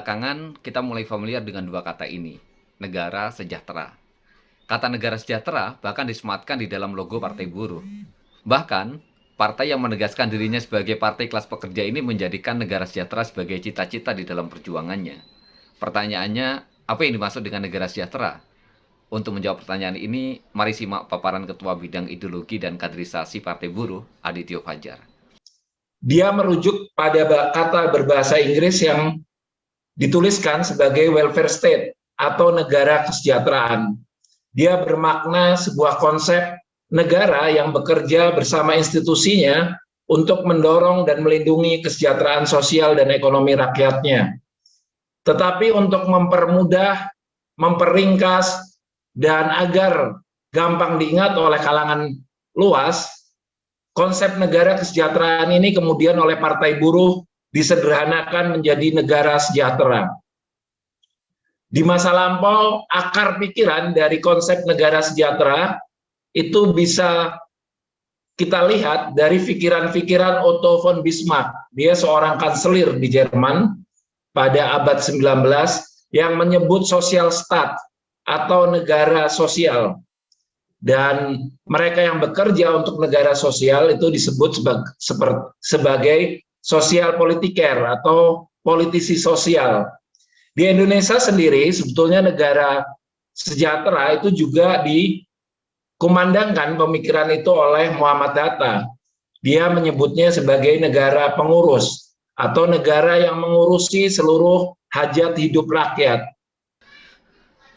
belakangan kita mulai familiar dengan dua kata ini, negara sejahtera. Kata negara sejahtera bahkan disematkan di dalam logo Partai Buruh. Bahkan, partai yang menegaskan dirinya sebagai partai kelas pekerja ini menjadikan negara sejahtera sebagai cita-cita di dalam perjuangannya. Pertanyaannya, apa yang dimaksud dengan negara sejahtera? Untuk menjawab pertanyaan ini, mari simak paparan Ketua Bidang Ideologi dan Kaderisasi Partai Buruh, Adityo Fajar. Dia merujuk pada kata berbahasa Inggris yang dituliskan sebagai welfare state atau negara kesejahteraan. Dia bermakna sebuah konsep negara yang bekerja bersama institusinya untuk mendorong dan melindungi kesejahteraan sosial dan ekonomi rakyatnya. Tetapi untuk mempermudah, memperingkas, dan agar gampang diingat oleh kalangan luas, konsep negara kesejahteraan ini kemudian oleh Partai Buruh disederhanakan menjadi negara sejahtera. Di masa lampau, akar pikiran dari konsep negara sejahtera itu bisa kita lihat dari pikiran-pikiran Otto von Bismarck. Dia seorang kanselir di Jerman pada abad 19 yang menyebut social state atau negara sosial. Dan mereka yang bekerja untuk negara sosial itu disebut sebagai sosial politiker atau politisi sosial. Di Indonesia sendiri sebetulnya negara sejahtera itu juga dikumandangkan pemikiran itu oleh Muhammad Hatta. Dia menyebutnya sebagai negara pengurus atau negara yang mengurusi seluruh hajat hidup rakyat.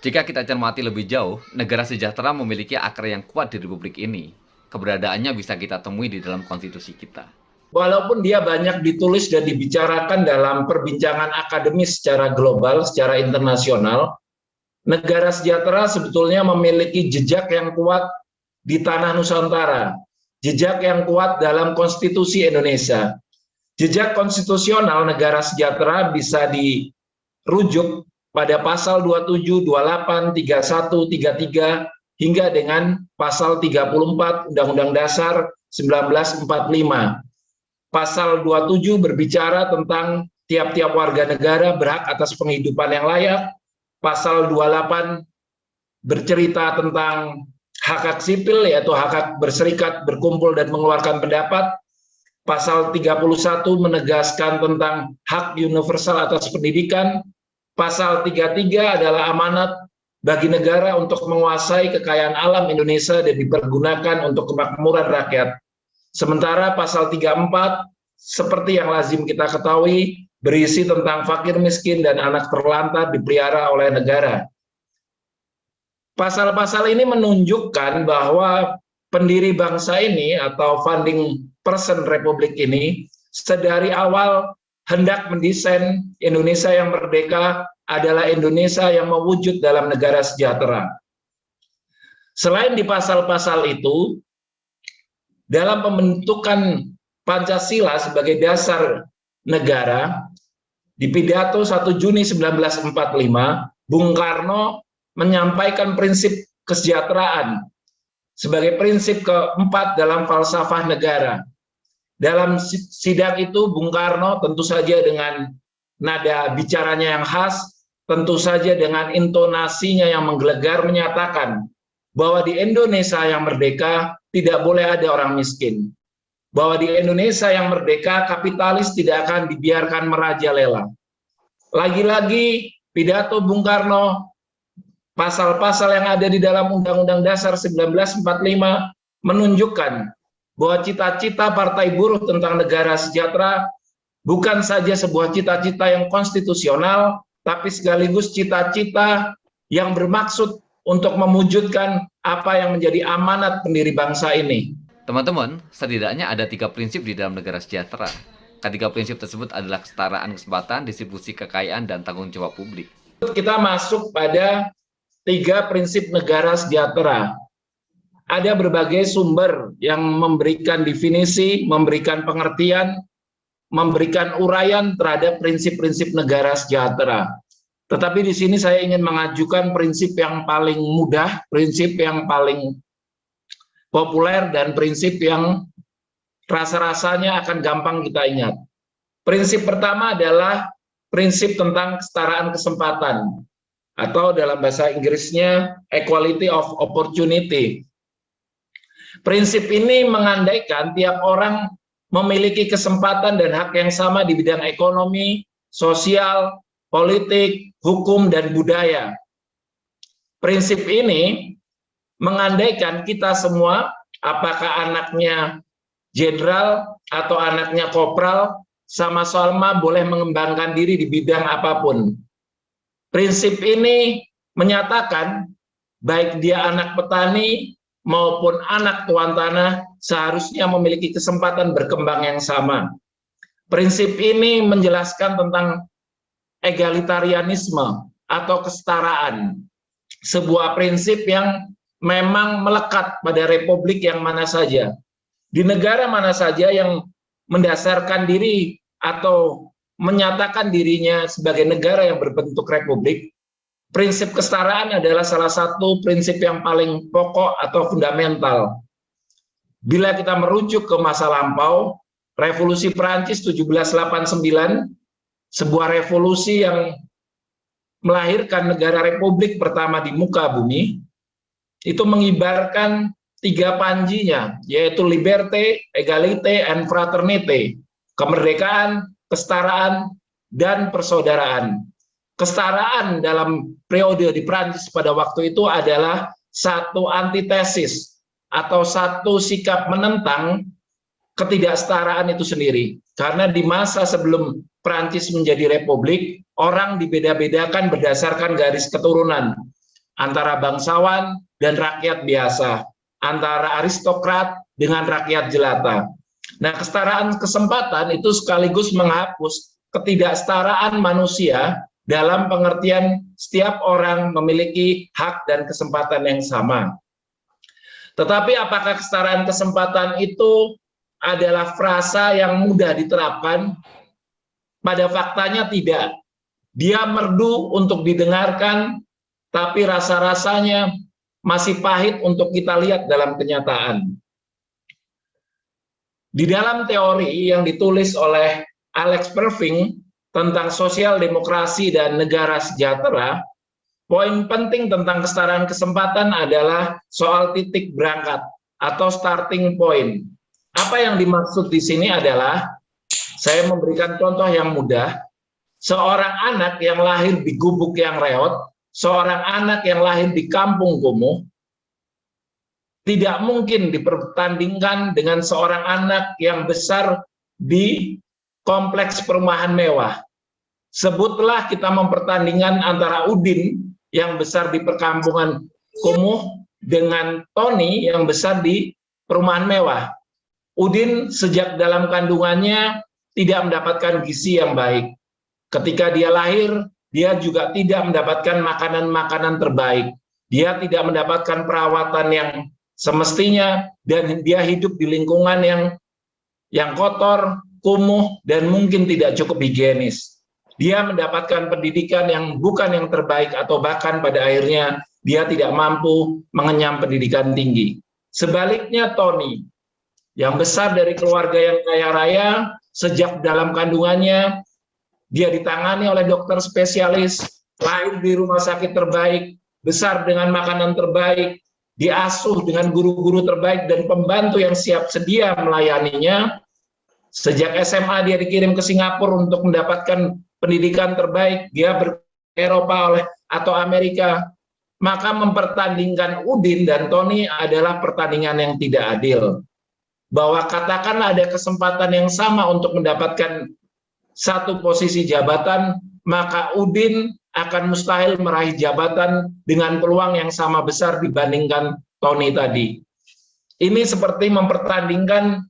Jika kita cermati lebih jauh, negara sejahtera memiliki akar yang kuat di Republik ini. Keberadaannya bisa kita temui di dalam konstitusi kita. Walaupun dia banyak ditulis dan dibicarakan dalam perbincangan akademis secara global, secara internasional, negara sejahtera sebetulnya memiliki jejak yang kuat di tanah Nusantara, jejak yang kuat dalam konstitusi Indonesia. Jejak konstitusional negara sejahtera bisa dirujuk pada pasal 27, 28, 31, 33, hingga dengan pasal 34 Undang-Undang Dasar 1945. Pasal 27 berbicara tentang tiap-tiap warga negara berhak atas penghidupan yang layak. Pasal 28 bercerita tentang hak-hak sipil, yaitu hak-hak berserikat, berkumpul, dan mengeluarkan pendapat. Pasal 31 menegaskan tentang hak universal atas pendidikan. Pasal 33 adalah amanat bagi negara untuk menguasai kekayaan alam Indonesia dan dipergunakan untuk kemakmuran rakyat. Sementara pasal 34, seperti yang lazim kita ketahui, berisi tentang fakir miskin dan anak terlantar dipelihara oleh negara. Pasal-pasal ini menunjukkan bahwa pendiri bangsa ini atau founding person Republik ini sedari awal hendak mendesain Indonesia yang merdeka adalah Indonesia yang mewujud dalam negara sejahtera. Selain di pasal-pasal itu, dalam pembentukan Pancasila sebagai dasar negara, di pidato 1 Juni 1945, Bung Karno menyampaikan prinsip kesejahteraan sebagai prinsip keempat dalam falsafah negara. Dalam sidang itu, Bung Karno tentu saja dengan nada bicaranya yang khas, tentu saja dengan intonasinya yang menggelegar menyatakan bahwa di Indonesia yang merdeka tidak boleh ada orang miskin. Bahwa di Indonesia yang merdeka kapitalis tidak akan dibiarkan merajalela. Lagi-lagi pidato Bung Karno, pasal-pasal yang ada di dalam Undang-Undang Dasar 1945 menunjukkan bahwa cita-cita Partai Buruh tentang negara sejahtera bukan saja sebuah cita-cita yang konstitusional, tapi sekaligus cita-cita yang bermaksud untuk mewujudkan apa yang menjadi amanat pendiri bangsa ini. Teman-teman, setidaknya ada 3 prinsip di dalam negara sejahtera. Ketiga prinsip tersebut adalah kesetaraan kesempatan, distribusi kekayaan, dan tanggung jawab publik. Kita masuk pada 3 prinsip negara sejahtera. Ada berbagai sumber yang memberikan definisi, memberikan pengertian, memberikan uraian terhadap prinsip-prinsip negara sejahtera. Tetapi di sini saya ingin mengajukan prinsip yang paling mudah, prinsip yang paling populer, dan prinsip yang rasa-rasanya akan gampang kita ingat. Prinsip pertama adalah prinsip tentang kesetaraan kesempatan, atau dalam bahasa Inggrisnya equality of opportunity. Prinsip ini mengandaikan tiap orang memiliki kesempatan dan hak yang sama di bidang ekonomi, sosial, politik, hukum, dan budaya. Prinsip ini mengandaikan kita semua, apakah anaknya jenderal atau anaknya kopral, sama-sama boleh mengembangkan diri di bidang apapun. Prinsip ini menyatakan baik dia anak petani maupun anak tuan tanah seharusnya memiliki kesempatan berkembang yang sama. Prinsip ini menjelaskan tentang egalitarianisme atau kesetaraan, sebuah prinsip yang memang melekat pada republik yang mana saja. Di negara mana saja yang mendasarkan diri atau menyatakan dirinya sebagai negara yang berbentuk republik, prinsip kesetaraan adalah salah satu prinsip yang paling pokok atau fundamental. Bila kita merujuk ke masa lampau, Revolusi Perancis 1789, sebuah revolusi yang melahirkan negara republik pertama di muka bumi, itu mengibarkan 3 panjinya, yaitu liberté, égalité, and fraternité, kemerdekaan, kesetaraan, dan persaudaraan. Kesetaraan dalam periode di Prancis pada waktu itu adalah satu antitesis atau satu sikap menentang ketidaksetaraan itu sendiri. Karena di masa sebelum Prancis menjadi republik, orang dibeda-bedakan berdasarkan garis keturunan antara bangsawan dan rakyat biasa, antara aristokrat dengan rakyat jelata. Nah, kesetaraan kesempatan itu sekaligus menghapus ketidaksetaraan manusia dalam pengertian setiap orang memiliki hak dan kesempatan yang sama. Tetapi apakah kesetaraan kesempatan itu adalah frasa yang mudah diterapkan? Pada faktanya tidak. Dia merdu untuk didengarkan, tapi rasa-rasanya masih pahit untuk kita lihat dalam kenyataan. Di dalam teori yang ditulis oleh Alex Perving tentang sosial demokrasi dan negara sejahtera, poin penting tentang kesetaraan kesempatan adalah soal titik berangkat atau starting point. Apa yang dimaksud di sini adalah, saya memberikan contoh yang mudah, seorang anak yang lahir di gubuk yang reot, seorang anak yang lahir di kampung kumuh, tidak mungkin dipertandingkan dengan seorang anak yang besar di kompleks perumahan mewah. Sebutlah kita mempertandingkan antara Udin yang besar di perkampungan kumuh dengan Tony yang besar di perumahan mewah. Udin sejak dalam kandungannya tidak mendapatkan gizi yang baik. Ketika dia lahir, dia juga tidak mendapatkan makanan-makanan terbaik. Dia tidak mendapatkan perawatan yang semestinya, dan dia hidup di lingkungan yang kotor, kumuh, dan mungkin tidak cukup higienis. Dia mendapatkan pendidikan yang bukan yang terbaik, atau bahkan pada akhirnya dia tidak mampu mengenyam pendidikan tinggi. Sebaliknya Tony, yang besar dari keluarga yang kaya raya, sejak dalam kandungannya, dia ditangani oleh dokter spesialis, lahir di rumah sakit terbaik, besar dengan makanan terbaik, diasuh dengan guru-guru terbaik dan pembantu yang siap sedia melayaninya. Sejak SMA dia dikirim ke Singapura untuk mendapatkan pendidikan terbaik, dia ke Eropa atau Amerika. Maka mempertandingkan Udin dan Tony adalah pertandingan yang tidak adil. Bahwa katakanlah ada kesempatan yang sama untuk mendapatkan satu posisi jabatan, maka Udin akan mustahil meraih jabatan dengan peluang yang sama besar dibandingkan Tony tadi. Ini seperti mempertandingkan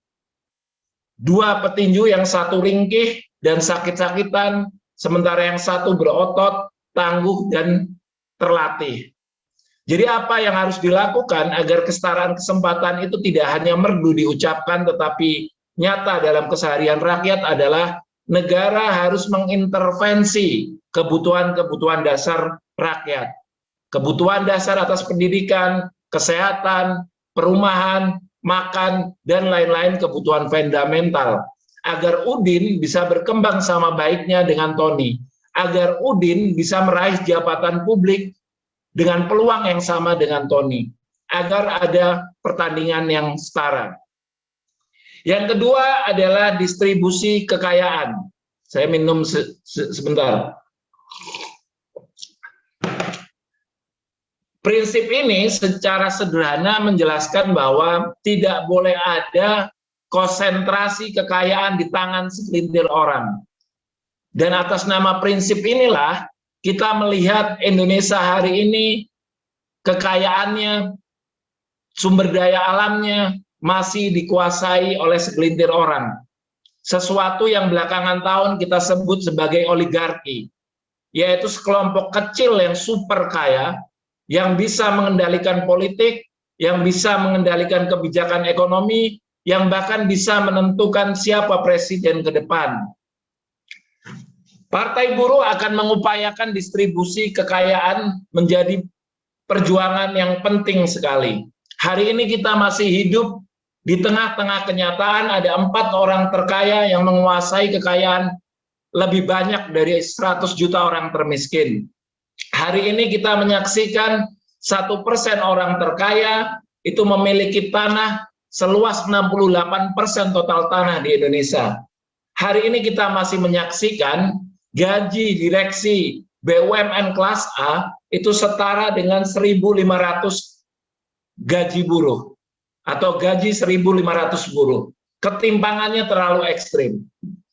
dua petinju, yang satu ringkih dan sakit-sakitan, sementara yang satu berotot, tangguh, dan terlatih. Jadi apa yang harus dilakukan agar kesetaraan kesempatan itu tidak hanya merdu diucapkan, tetapi nyata dalam keseharian rakyat adalah negara harus mengintervensi kebutuhan-kebutuhan dasar rakyat. Kebutuhan dasar atas pendidikan, kesehatan, perumahan, makan, dan lain-lain kebutuhan fundamental. Agar Udin bisa berkembang sama baiknya dengan Tony. agar Udin bisa meraih jabatan publik dengan peluang yang sama dengan Tony, agar ada pertandingan yang setara. Yang kedua adalah distribusi kekayaan. Saya minum sebentar. Prinsip ini secara sederhana menjelaskan bahwa tidak boleh ada konsentrasi kekayaan di tangan segelintir orang. Dan atas nama prinsip inilah kita melihat Indonesia hari ini kekayaannya, sumber daya alamnya masih dikuasai oleh segelintir orang. Sesuatu yang belakangan tahun kita sebut sebagai oligarki, yaitu sekelompok kecil yang super kaya, yang bisa mengendalikan politik, yang bisa mengendalikan kebijakan ekonomi, yang bahkan bisa menentukan siapa presiden ke depan. Partai Buruh akan mengupayakan distribusi kekayaan menjadi perjuangan yang penting sekali. Hari ini kita masih hidup di tengah-tengah kenyataan ada 4 orang terkaya yang menguasai kekayaan lebih banyak dari 100 juta orang termiskin. Hari ini kita menyaksikan 1% orang terkaya itu memiliki tanah seluas 68% total tanah di Indonesia. Hari ini kita masih menyaksikan gaji direksi BUMN kelas A itu setara dengan 1.500 gaji buruh atau gaji 1.500 buruh. Ketimpangannya terlalu ekstrim.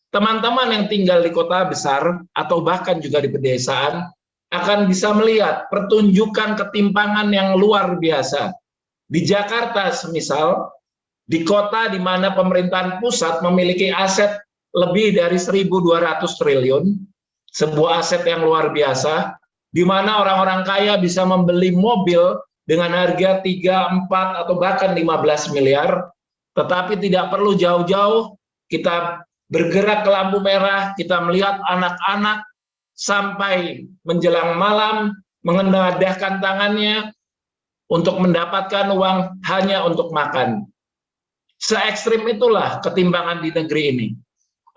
Teman-teman yang tinggal di kota besar atau bahkan juga di pedesaan akan bisa melihat pertunjukan ketimpangan yang luar biasa. Di Jakarta semisal, di kota di mana pemerintahan pusat memiliki aset lebih dari 1.200 triliun, sebuah aset yang luar biasa, di mana orang-orang kaya bisa membeli mobil dengan harga 3, 4, atau bahkan 15 miliar, tetapi tidak perlu jauh-jauh, kita bergerak ke lampu merah, kita melihat anak-anak sampai menjelang malam mengendahkan tangannya untuk mendapatkan uang hanya untuk makan. Se-ekstrim itulah ketimpangan di negeri ini.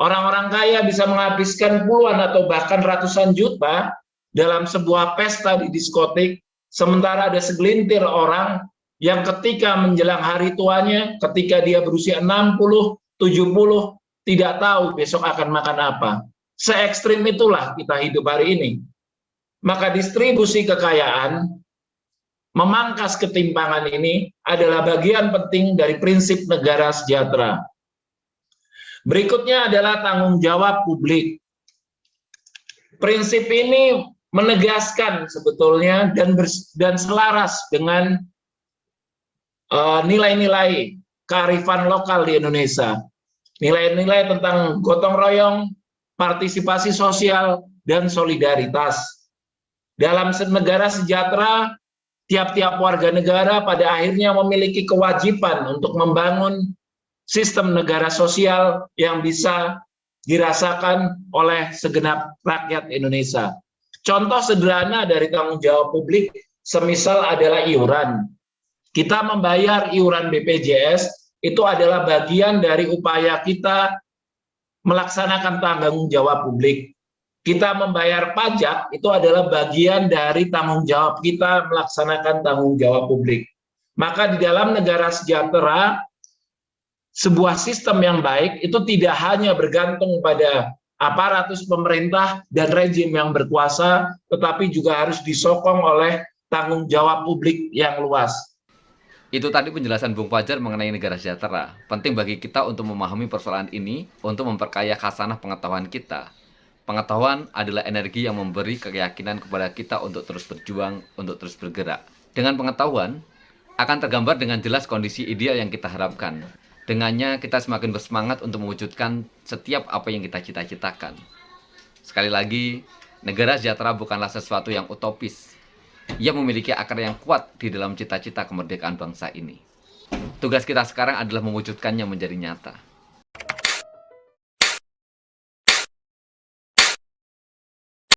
Orang-orang kaya bisa menghabiskan puluhan atau bahkan ratusan juta dalam sebuah pesta di diskotik, sementara ada segelintir orang yang ketika menjelang hari tuanya, ketika dia berusia 60, 70, tidak tahu besok akan makan apa. Se-ekstrim itulah kita hidup hari ini. Maka distribusi kekayaan, memangkas ketimpangan ini adalah bagian penting dari prinsip negara sejahtera. Berikutnya adalah tanggung jawab publik. Prinsip ini menegaskan sebetulnya dan selaras dengan nilai-nilai kearifan lokal di Indonesia. Nilai-nilai tentang gotong royong, partisipasi sosial, dan solidaritas. Dalam negara sejahtera, tiap-tiap warga negara pada akhirnya memiliki kewajiban untuk membangun sistem negara sosial yang bisa dirasakan oleh segenap rakyat Indonesia. Contoh sederhana dari tanggung jawab publik semisal adalah iuran. Kita membayar iuran BPJS itu adalah bagian dari upaya kita melaksanakan tanggung jawab publik. Kita membayar pajak itu adalah bagian dari tanggung jawab kita melaksanakan tanggung jawab publik. Maka di dalam negara sejahtera, sebuah sistem yang baik itu tidak hanya bergantung pada aparatus pemerintah dan rejim yang berkuasa, tetapi juga harus disokong oleh tanggung jawab publik yang luas. Itu tadi penjelasan Bung Fajar mengenai negara sejahtera. Penting bagi kita untuk memahami persoalan ini, untuk memperkaya khasanah pengetahuan kita. Pengetahuan adalah energi yang memberi keyakinan kepada kita untuk terus berjuang, untuk terus bergerak. Dengan pengetahuan, akan tergambar dengan jelas kondisi ideal yang kita harapkan. Dengannya kita semakin bersemangat untuk mewujudkan setiap apa yang kita cita-citakan. Sekali lagi, negara sejahtera bukanlah sesuatu yang utopis. Ia memiliki akar yang kuat di dalam cita-cita kemerdekaan bangsa ini. Tugas kita sekarang adalah mewujudkannya menjadi nyata.